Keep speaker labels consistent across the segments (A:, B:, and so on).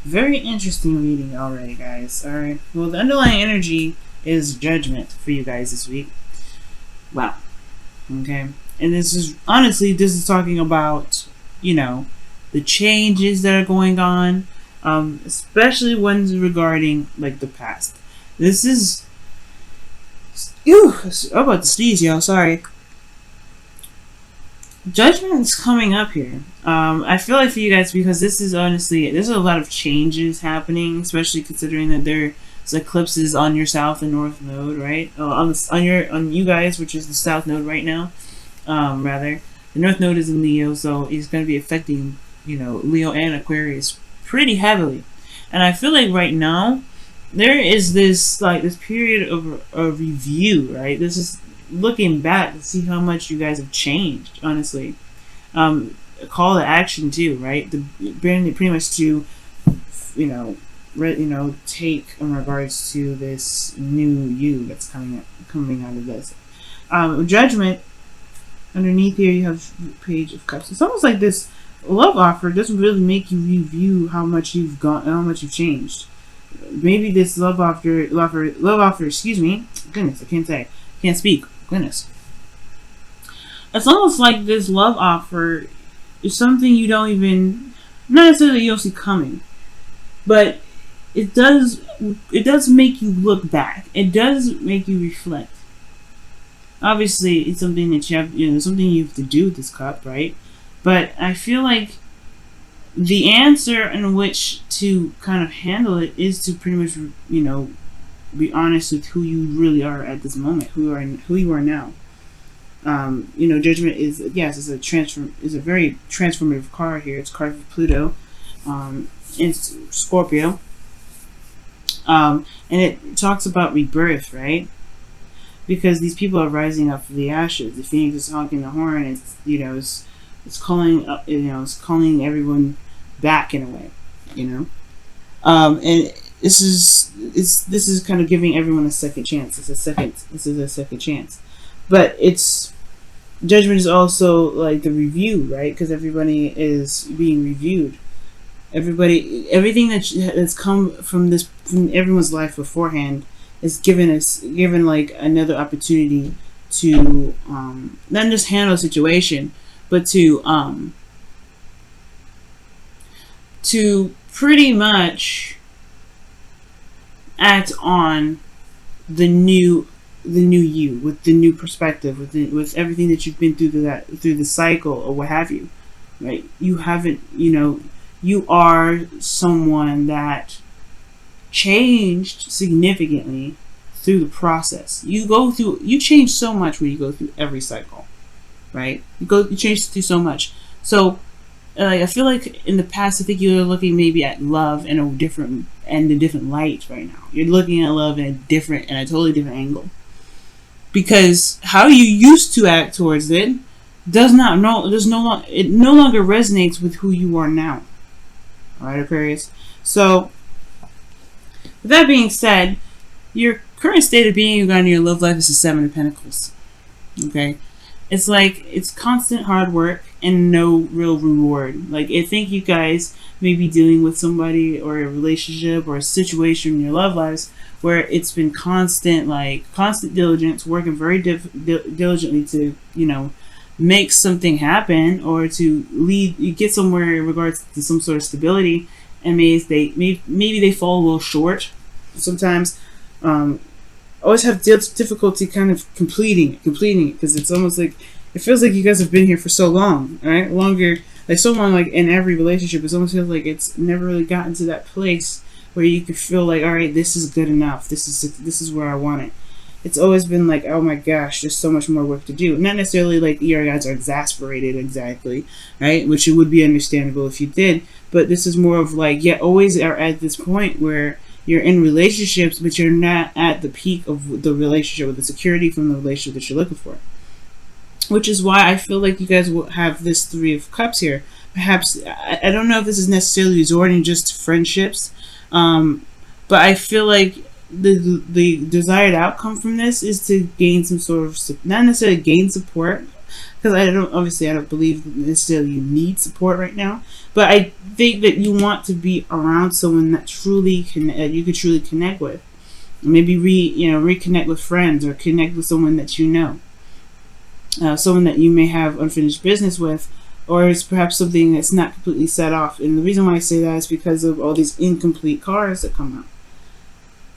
A: Very interesting reading already, guys. Alright. Well, the underlying energy is judgment for you guys this week. Wow. Okay. And this is, honestly, this is talking about, the changes that are going on, especially ones regarding, like, the past. This is. Ew! I'm about to sneeze, y'all. Sorry. Judgment is coming up here. I feel like for you guys, because this is honestly, there's a lot of changes happening, especially considering that there's eclipses on your south and north node, right? On you guys, which is the south node right now. Rather, the north node is in Leo, so it's going to be affecting Leo and Aquarius pretty heavily. And I feel like right now there is this period of review, right? This is looking back to see how much you guys have changed, honestly. A call to action too, right? Pretty much to take in regards to this new you that's coming out of this. Judgment. Underneath here you have Page of Cups. It's almost like this love offer doesn't really make you review how much you've changed. Maybe this love offer, excuse me, goodness, can't speak, goodness. It's almost like this love offer is something you don't even, not necessarily you don't see coming, but it does make you look back. It does make you reflect. Obviously, it's something that something you have to do with this cup, right? But I feel like the answer in which to kind of handle it is to pretty much, be honest with who you really are at this moment, who you are now. Judgment is, yes, is a very transformative card here. It's a card for Pluto, it's Scorpio, and it talks about rebirth, right? Because these people are rising up from the ashes. The phoenix is honking the horn. It's calling it's calling everyone back in a way, and this is kind of giving everyone a second chance. This is a second chance, but judgment is also like the review, right? Because everybody is being reviewed. Everything that's come from everyone's life beforehand is given like another opportunity to not just handle a situation, but to pretty much act on the new you with the new perspective, with everything that you've been through the cycle or what have you, right? You haven't, you are someone that changed significantly through the process. You change so much when you go through every cycle, right? You change through so much. So I feel like in the past, I think you're looking maybe at love in a different light right now. You're looking at love in a totally different angle, because how you used to act towards it it no longer resonates with who you are now. All right, Aquarius. So with that being said, your current state of being in your love life is the Seven of Pentacles. Okay? It's like it's constant hard work and no real reward. Like, I think you guys may be dealing with somebody or a relationship or a situation in your love lives where it's been constant diligence, working very diligently to, make something happen or to get somewhere in regards to some sort of stability, and maybe they fall a little short sometimes. Always have difficulty kind of completing it, because it's almost like it feels like you guys have been here for so long, right? Longer, like so long, like in every relationship, it almost feels like it's never really gotten to that place where you could feel like, all right, this is good enough. This is where I want it. It's always been like, oh my gosh, there's so much more work to do. Not necessarily like your guys are exasperated exactly, right? Which it would be understandable if you did, but this is more of like, always are at this point where you're in relationships, but you're not at the peak of the relationship or the security from the relationship that you're looking for. Which is why I feel like you guys will have this Three of Cups here. Perhaps, I don't know if this is necessarily resorting just to friendships, but I feel like the desired outcome from this is to gain some sort of, not necessarily gain support because I don't believe necessarily you need support right now, but I think that you want to be around someone that you could truly connect with. Maybe reconnect with friends, or connect with someone that you know, someone that you may have unfinished business with, or it's perhaps something that's not completely set off. And the reason why I say that is because of all these incomplete cards that come out.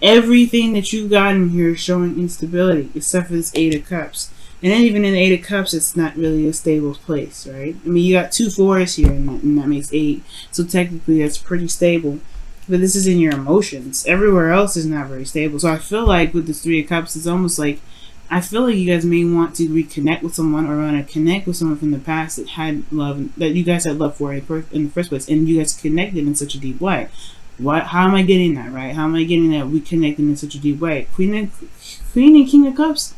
A: Everything that you got in here is showing instability, except for this Eight of Cups. And then even in the Eight of Cups, it's not really a stable place, right? I mean, you got 2 4s here, and that makes 8. So technically, that's pretty stable. But this is in your emotions. Everywhere else is not very stable. So I feel like with this 3 of Cups, it's almost like, I feel like you guys may want to reconnect with someone, or want to connect with someone from the past that had love, that you guys had love for in the first place, and you guys connected in such a deep way. How am I getting that, right? How am I getting that we connected in such a deep way? Queen and King of Cups.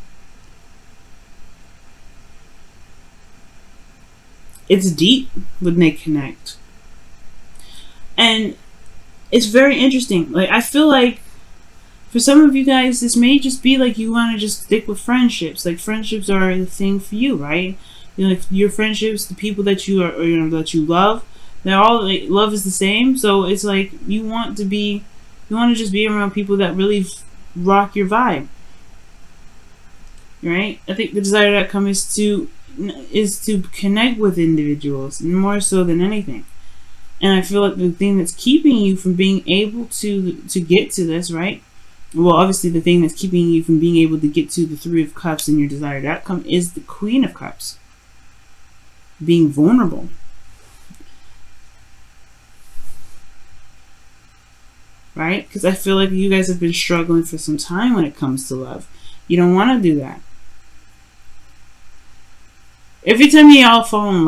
A: It's deep when they connect. And it's very interesting. Like, I feel like for some of you guys, this may just be like you want to just stick with friendships. Like, friendships are the thing for you, right? Like, your friendships, the people that you are, that you love, they're all, like, love is the same. So it's like you want to just be around people that really rock your vibe, right? I think the desired outcome is to connect with individuals more so than anything. And I feel like the thing that's keeping you from being able to get to this, right? Well, obviously the thing that's keeping you from being able to get to the 3 of Cups and your desired outcome is the Queen of Cups. Being vulnerable. Right? Because I feel like you guys have been struggling for some time when it comes to love. You don't want to do that. Every time y'all fall in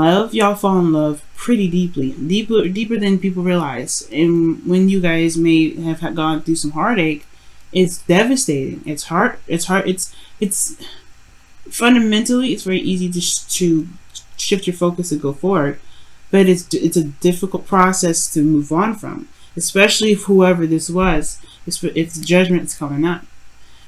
A: love pretty deeply. Deeper than people realize. And when you guys may have gone through some heartache, it's devastating. It's hard. It's fundamentally, it's very easy to shift your focus and go forward. But it's a difficult process to move on from. Especially if whoever this was, it's judgment that's coming up.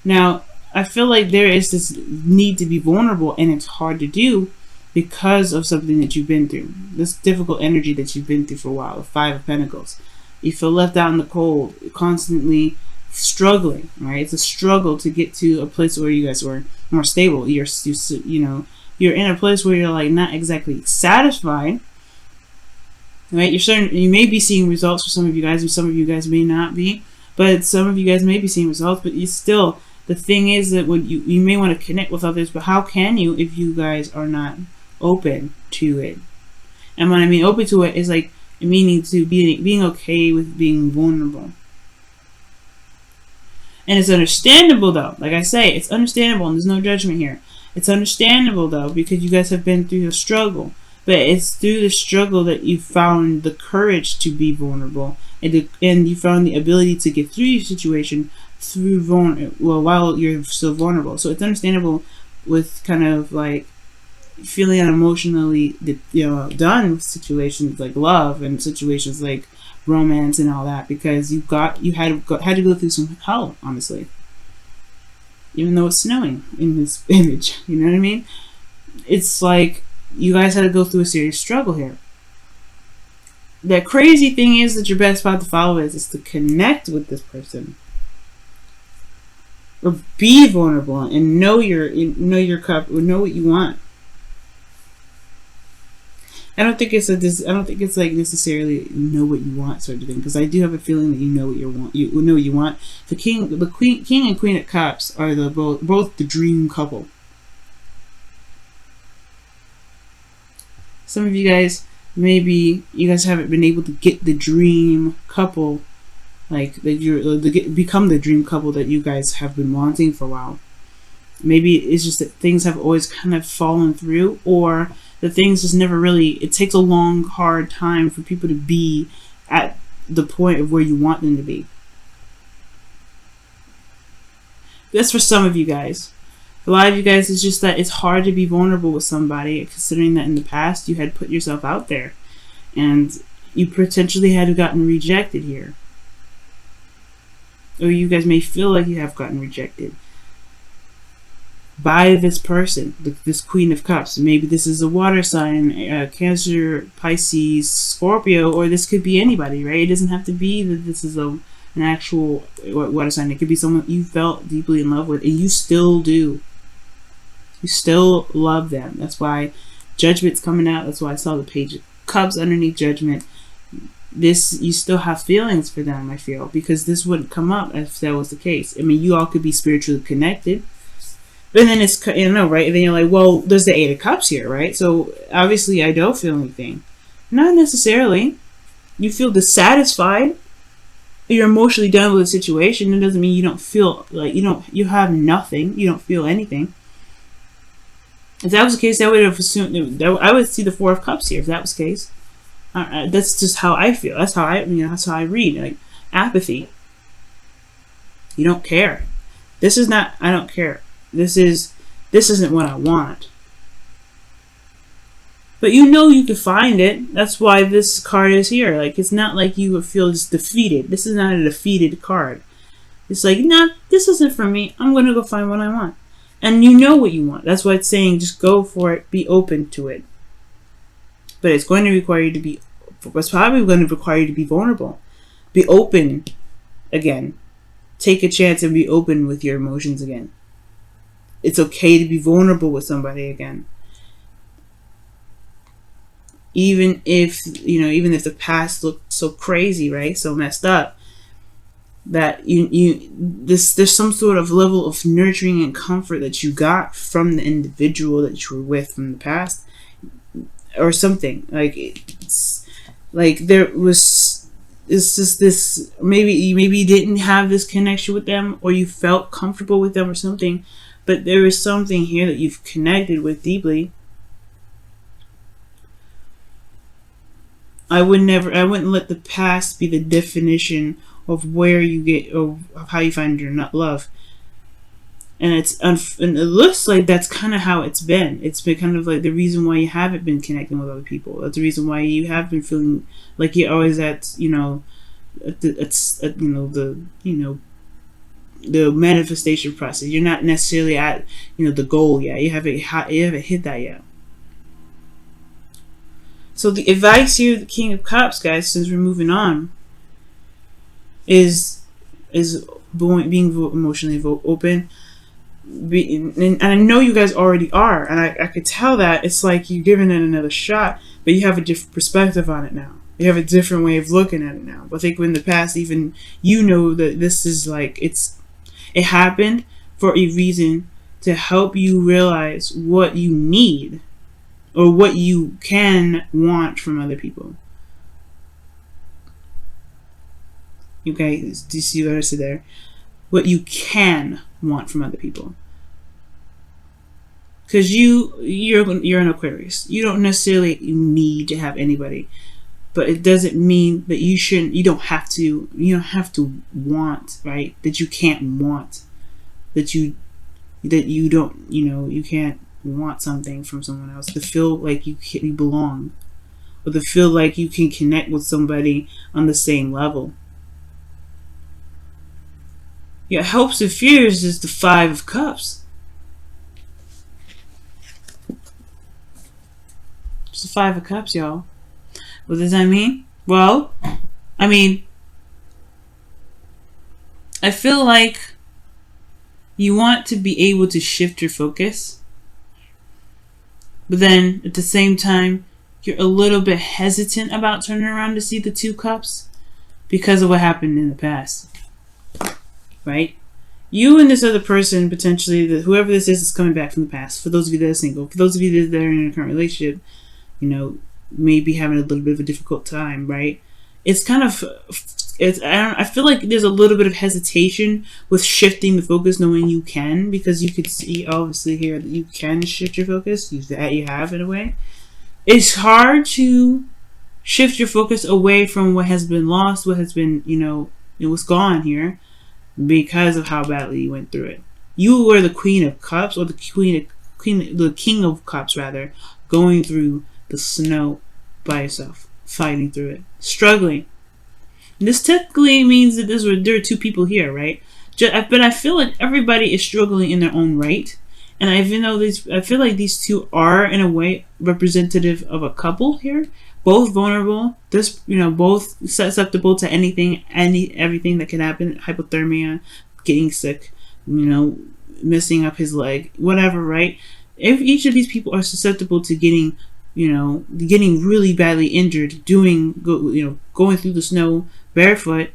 A: Now, I feel like there is this need to be vulnerable, and it's hard to do because of something that you've been through. This difficult energy that you've been through for a while, the 5 of Pentacles. You feel left out in the cold, constantly struggling, right? It's a struggle to get to a place where you guys were more stable. You're in a place where you're like not exactly satisfied, right? You may be seeing results for some of you guys, and some of you guys may not be, but some of you guys may be seeing results, but you still, the thing is that when you may want to connect with others, but how can you if you guys are not open to it? And when I mean open to it, is like meaning to being okay with being vulnerable. And it's understandable though. Like I say, it's understandable, and there's no judgment here. It's understandable though, because you guys have been through a struggle. But it's through the struggle that you found the courage to be vulnerable, and you found the ability to get through your situation while you're still vulnerable. So it's understandable with kind of like feeling emotionally done with situations like love and situations like romance and all that, because you had to go through some hell, honestly. Even though it's snowing in this image, you know what I mean? It's like you guys had to go through a serious struggle here. The crazy thing is that your best path to follow is to connect with this person, or be vulnerable and know your cup, or know what you want. I don't think it's like necessarily know what you want sort of thing, because I do have a feeling that you know what you want. You know what you want. The king and queen of cups are both the dream couple. Some of you guys, maybe you guys haven't been able to get the dream couple, like that become the dream couple that you guys have been wanting for a while. Maybe it's just that things have always kind of fallen through, or the things just never really, it takes a long, hard time for people to be at the point of where you want them to be. That's for some of you guys. For a lot of you guys, it's just that it's hard to be vulnerable with somebody, considering that in the past you had put yourself out there and you potentially had gotten rejected here. Or you guys may feel like you have gotten rejected. by this person, this Queen of Cups. Maybe this is a water sign, Cancer, Pisces, Scorpio, or this could be anybody, right? It doesn't have to be that this is an actual water sign. It could be someone you felt deeply in love with, and you still do. You still love them. That's why Judgment's coming out. That's why I saw the Page of Cups underneath Judgment. This, you still have feelings for them, I feel, because this wouldn't come up if that was the case. I mean, you all could be spiritually connected, but then it's, you know, right? And then you're like, well, there's the Eight of Cups here, right? So obviously I don't feel anything. Not necessarily. You feel dissatisfied. You're emotionally done with the situation. It doesn't mean you don't feel like you have nothing. You don't feel anything. If that was the case, I would have assumed that I would see the Four of Cups here. If that was the case, that's just how I feel. That's how that's how I read. Like apathy. You don't care. This is not. I don't care. This isn't what I want. But you know you can find it. That's why this card is here. Like, it's not like you would feel just defeated. This is not a defeated card. It's like, nah, this isn't for me. I'm going to go find what I want. And you know what you want. That's why it's saying just go for it. Be open to it. But it's going to require you to be, it's probably going to require you to be vulnerable. Be open again. Take a chance and be open with your emotions again. It's okay to be vulnerable with somebody again. Even if, even if the past looked so crazy, right? So messed up, that there's some sort of level of nurturing and comfort that you got from the individual that you were with from the past, or something. Like, it's like it's just this, maybe you didn't have this connection with them, or you felt comfortable with them or something, but there is something here that you've connected with deeply. I wouldn't let the past be the definition of where you get, or of how you find your love. And and it looks like that's kind of how it's been. It's been kind of like the reason why you haven't been connecting with other people. That's the reason why you have been feeling like you're always at, the manifestation process. You're not necessarily at, the goal yet. You haven't hit that yet. So the advice here, the King of Cups, guys, since we're moving on, is being emotionally open. And I know you guys already are, and I could tell that. It's like you're giving it another shot, but you have a different perspective on it now. You have a different way of looking at it now. I think in the past, even that this is like, it happened for a reason, to help you realize what you need, or what you can want from other people. Okay, do you see what I said there? What you can want from other people. Because you're an Aquarius. You don't necessarily need to have anybody, but it doesn't mean that you don't have to want, right? That you can't want. That you don't, you can't want something from someone else, to feel like you belong, or to feel like you can connect with somebody on the same level. Your hopes and fears is the Five of Cups. It's the Five of Cups, y'all. What does that mean? Well, I feel like you want to be able to shift your focus, but then at the same time, you're a little bit hesitant about turning around to see the Two Cups because of what happened in the past. Right? You and this other person, potentially, whoever this is coming back from the past. For those of you that are single, for those of you that are in a current relationship, maybe having a little bit of a difficult time, right? It's kind of, I feel like there's a little bit of hesitation with shifting the focus, knowing you can, because you could see obviously here that you can shift your focus. You have in a way. It's hard to shift your focus away from what has been lost, what has been, it was gone here, because of how badly you went through it. You were the Queen of Cups, or the King of Cups rather, going through the snow by yourself, fighting through it, struggling. And this technically means that there are two people here, right? But I feel like everybody is struggling in their own right, And even though I feel like these two are in a way representative of a couple here, both vulnerable, this, both susceptible to everything that can happen, hypothermia, getting sick, messing up his leg, whatever, right? If each of these people are susceptible to getting really badly injured, going through the snow barefoot,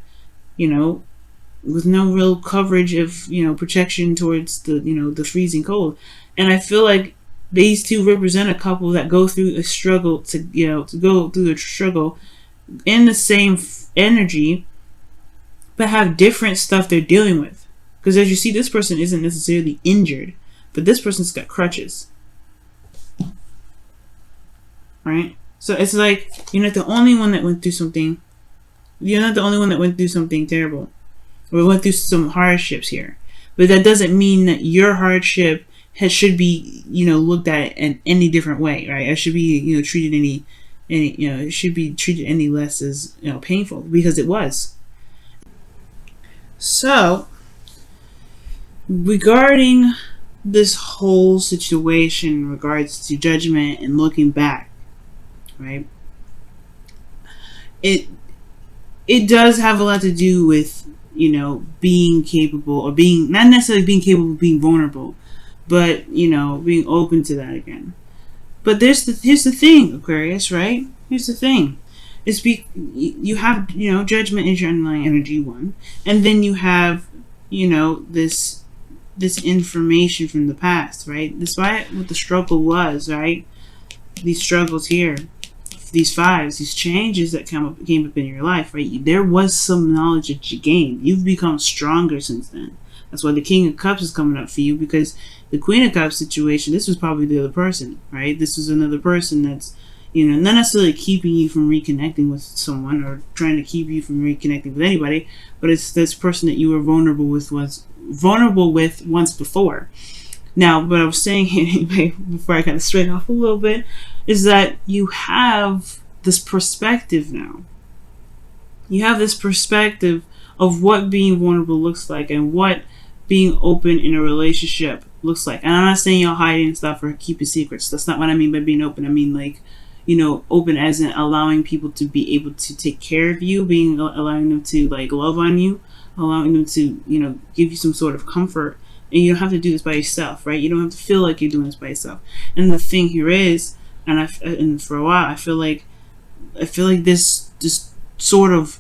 A: with no real coverage of protection towards the freezing cold. And I feel like these two represent a couple that go through a struggle to go through a struggle in the same energy, but have different stuff they're dealing with. Because as you see, this person isn't necessarily injured, but this person's got crutches, right? So it's like you're not the only one that went through something. You're not the only one that went through something terrible. We went through some hardships here, but that doesn't mean that your hardship should be looked at in any different way, right? It should be treated it should be treated any less as painful, because it was. So regarding this whole situation in regards to judgment and looking back, right? It does have a lot to do with being capable, or being not necessarily being capable of being vulnerable, but being open to that again. But here's the thing, Aquarius, right? Here's the thing. You have judgment is your underlying energy, one, and then you have this information from the past, right? Despite what the struggle was, right? These struggles here, these fives, these changes that came up in your life, right? There was some knowledge that you gained. You've become stronger since then. That's why the King of Cups is coming up for you, because the Queen of Cups situation, this was probably the other person, right? This is another person that's, not necessarily keeping you from reconnecting with someone or trying to keep you from reconnecting with anybody, but it's this person that you were vulnerable with once before. Now, what I was saying anyway, before I kind of straight off a little bit, is that you have this perspective now. You have this perspective of what being vulnerable looks like and what being open in a relationship looks like. And I'm not saying you're hiding stuff or keeping secrets. That's not what I mean by being open. I mean, like, open as in allowing people to be able to take care of you, allowing them to like love on you, allowing them to, give you some sort of comfort. And you don't have to do this by yourself, right? You don't have to feel like you're doing this by yourself. And the thing here is, and for a while, I feel like this sort of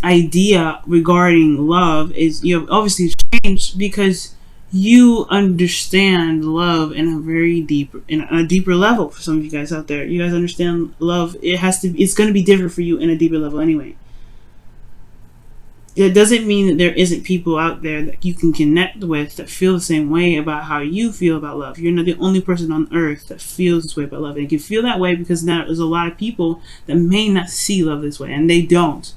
A: idea regarding love is obviously changed, because you understand love in a deeper level. For some of you guys out there, you guys understand love. It's going to be different for you in a deeper level anyway. It doesn't mean that there isn't people out there that you can connect with that feel the same way about how you feel about love. You're not the only person on earth that feels this way about love. And you can feel that way because now there's a lot of people that may not see love this way, and they don't.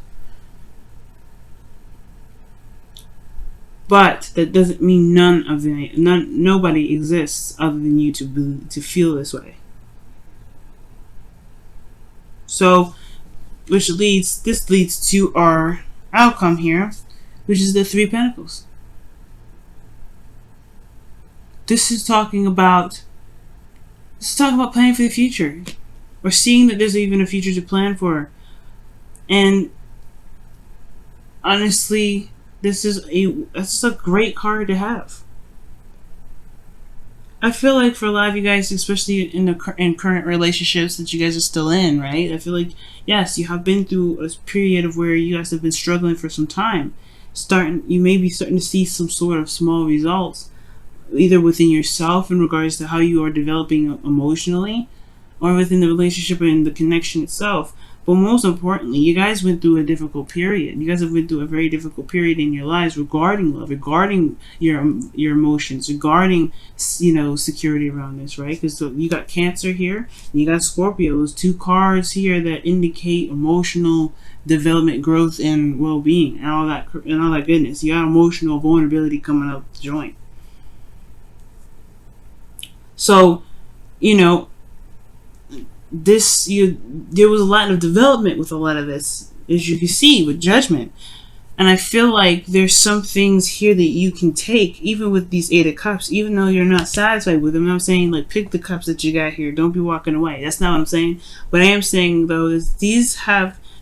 A: But that doesn't mean nobody exists other than you to feel this way. So, this leads to our outcome here, which is the Three of Pentacles. This is talking about planning for the future, or seeing that there's even a future to plan for. And honestly, this is a great card to have. I feel like for a lot of you guys, especially in current relationships that you guys are still in, right? I feel like, yes, you have been through a period of where you guys have been struggling for some time. You may be starting to see some sort of small results, either within yourself in regards to how you are developing emotionally, or within the relationship and the connection itself. But most importantly, you guys went through a difficult period. You guys have went through a very difficult period in your lives regarding love, regarding your emotions, regarding security around this, right? Because you got Cancer here, and you got Scorpio. Those two cards here that indicate emotional development, growth, and well-being, and all that goodness. You got emotional vulnerability coming out the joint. So, there was a lot of development with a lot of this, as you can see with Judgment. And I feel like there's some things here that you can take, even with these Eight of Cups, even though you're not satisfied with them. I'm saying, like, pick the cups that you got here. Don't be walking away. That's not what I'm saying. What I am saying, though, is these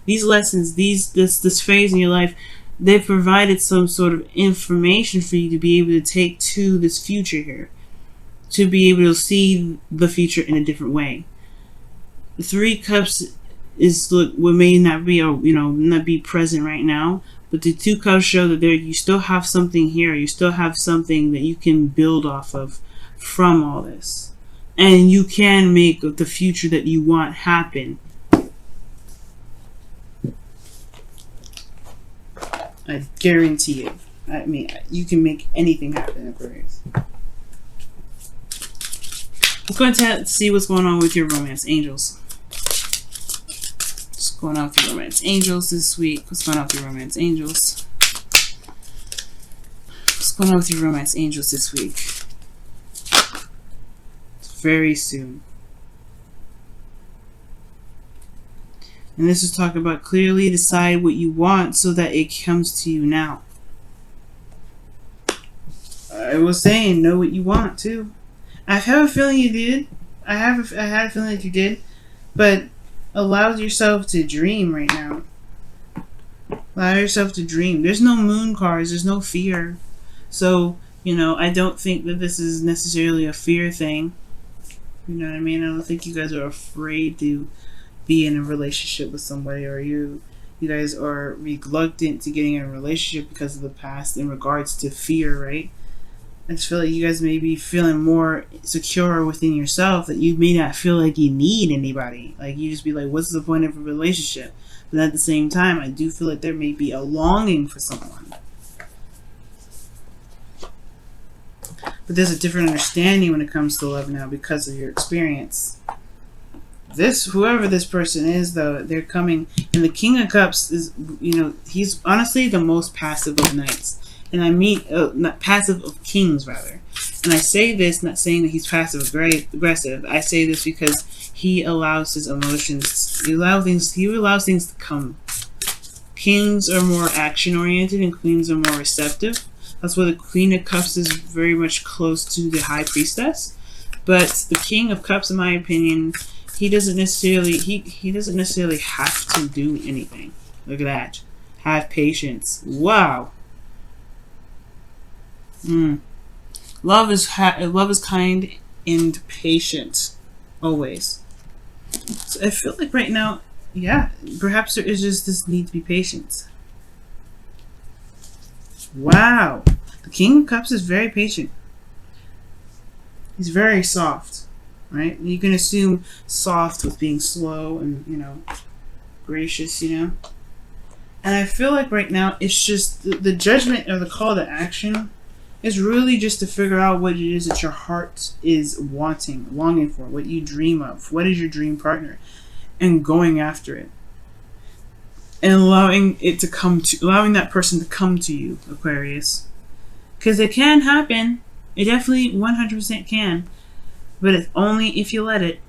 A: lessons, this phase in your life, they've provided some sort of information for you to be able to take to this future here, to be able to see the future in a different way. The Three Cups is what may not be, not be present right now, but the Two Cups show that you still have something here. You still have something that you can build off of from all this, and you can make the future that you want happen. I guarantee you. I mean, you can make anything happen, Aquarius. Let's go and see what's going on with your romance angels. What's going on with your romance angels this week? What's going on with your romance angels? What's going on with your romance angels this week? It's very soon. And this is talking about clearly decide what you want so that it comes to you now. I was saying, know what you want too. I have a feeling you did. I had a feeling that you did. But allow yourself to dream right now. Allow yourself to dream. There's no moon cards. There's no fear. So, I don't think that this is necessarily a fear thing. You know what I mean? I don't think you guys are afraid to be in a relationship with somebody, or you guys are reluctant to getting in a relationship because of the past in regards to fear, right? I just feel like you guys may be feeling more secure within yourself, that you may not feel like you need anybody. Like, you just be like, what's the point of a relationship? But at the same time, I do feel like there may be a longing for someone. But there's a different understanding when it comes to love now because of your experience. Whoever this person is, though, they're coming. And the King of Cups is, he's honestly the most passive of knights. And I mean, not passive of kings, rather. And I say this not saying that he's passive aggressive. I say this because he allows his emotions, he allows things to come. Kings are more action-oriented and queens are more receptive. That's why the Queen of Cups is very much close to the High Priestess. But the King of Cups, in my opinion, he doesn't necessarily have to do anything. Look at that. Have patience. Wow. Love is kind and patient, always. So I feel like right now, yeah, perhaps there is just this need to be patient. Wow, the King of Cups is very patient. He's very soft, right? You can assume soft with being slow and gracious, And I feel like right now it's just the judgment or the call to action. It's really just to figure out what it is that your heart is longing for, what you dream of, what is your dream partner, and going after it. And allowing that person to come to you, Aquarius. Because it can happen. It definitely 100% can. But it's only if you let it.